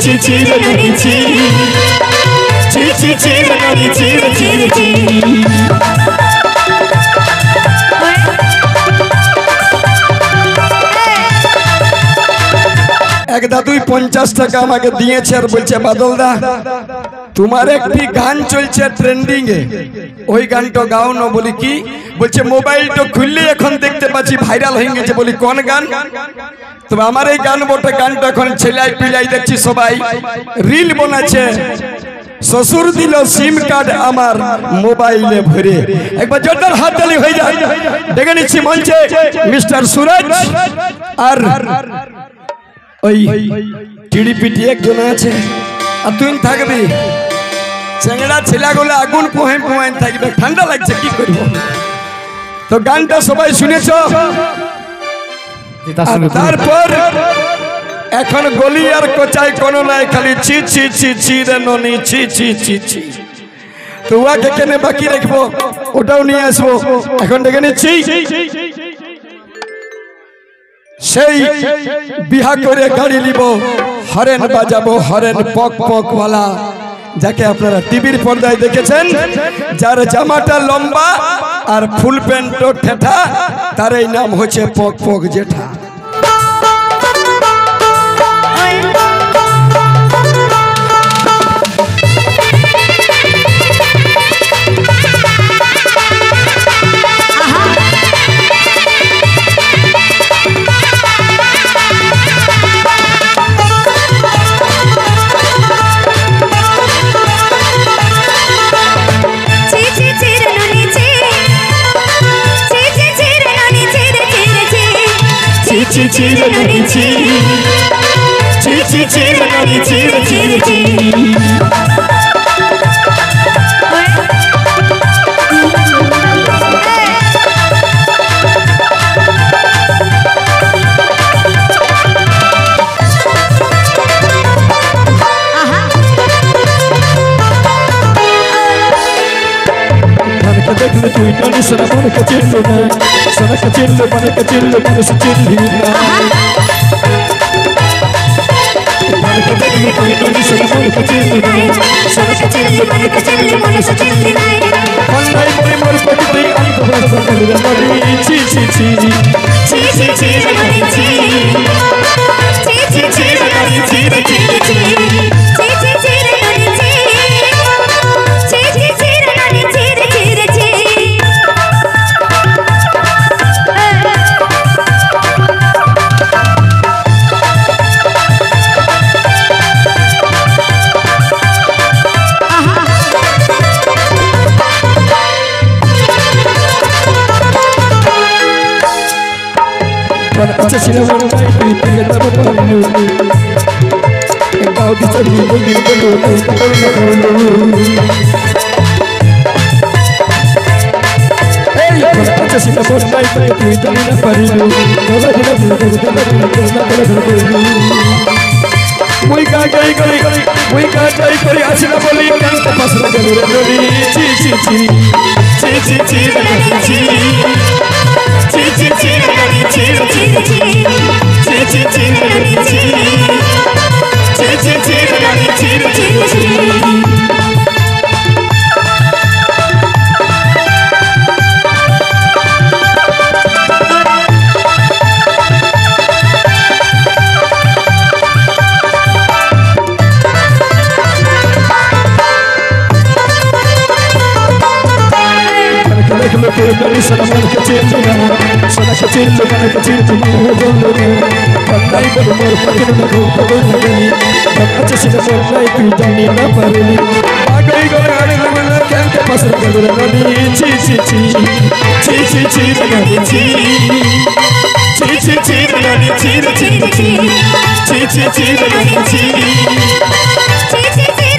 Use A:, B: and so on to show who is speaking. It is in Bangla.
A: ছি ছি রে ননি ছি ছি ছি ছি রে ননি ছি রে ছি রে ছি এক দাদুই 50 টাকা আমাকে দিয়েছে আর বলছে বাদল দা তোমার একটি গান চলছে ট্রেন্ডিং এ ওই গানটা গাও না বলি কি বলছে মোবাইলটা খুললে এখন দেখতে পাচ্ছি ভাইরাল হয়ে গেছে বলি কোন গান তবে আমার এই গান বটে গানটা এখন ছেলাই পিলাই দেখছি সবাই রিল বানাচ্ছে শ্বশুর দিল সিম কার্ড আমার মোবাইলে ভরে একবার জোরদার হাত তালি হয়ে যায় দেখে নিচ্ছি মঞ্চে মিস্টার সুরজ আর ওই টিডিপিটি একজন আছে আর তুই থাকবি চেংড়া ছেলেগুলো আগুন পোহাই পোহাই থাকবে ঠান্ডা লাগছে কি করব তো গানটা সবাই শুনেছ তারপর এখন গলি আর কোচাই কোনো নাই খালি ছি ছি ছি ছি রে ননি ছি ছি ছি ছি তো ওকে কেনে বাকি রাখবো ওটাও নিয়ে আসবো এখন ডেকে নিচ্ছি সেই বিহা করে গাড়ি নিব হরেন বাজাবো হরেন পক পক वाला যাকে আপনারা টিভির পর্দায় দেখেছেন যার জামাটা লম্বা আর ফুল প্যান্টও ঠেঠা তার এই নাম হচ্ছে পক পক জেঠা ছি ছি রে ননি ছি ছি ছি ছি রে ননি ছি রে ছি রে ছি দেখলে তুই ননি সোনা মনে চিনল না সোনা চিনল মনে চিনল মানুষ চিনলি না দেখলে তুই ননি সোনা মনে চিনল না সোনা চিনল মনে চিনল মানুষ চিনলি না অন্যায় মনে মোর প্রতি অন্ত ভাষা করে ননি ছি ছি ছি ছি ছি ছি ননি ছি ছি ছি ছি ননি ছি ছি ছি ছি ছি ছি ননি ছি ছি ছি ছি ননি ছি ছি ছি अच्छा सिला वाला नहीं तेरे तब पालू गाँव की चली बोली बोलो अच्छा सिला वाला नहीं तेरे तब ना पालू गाँव की चली बोली बोलो मुई का जाई करी आसिला बोली कान का पास लगा रे ची ची ची ची ची ची ची ची ची ची ननी ची ची ची ची ची ची ननी ची ची ची ची ननी ची ची ची ननी सोना मन के चिन्ह सोना के चिन्ह मन के चिन्ह बंदाई पर मोर पकड़ में धूप गनी अच्छा से मोर नहीं तू जानी ना परली आगई गोरे लगन कैन के पास कर ननी ची ची ची ची ची ची ननी ची ची ची ची ननी ची ची ची ची ची ची ननी ची ची ची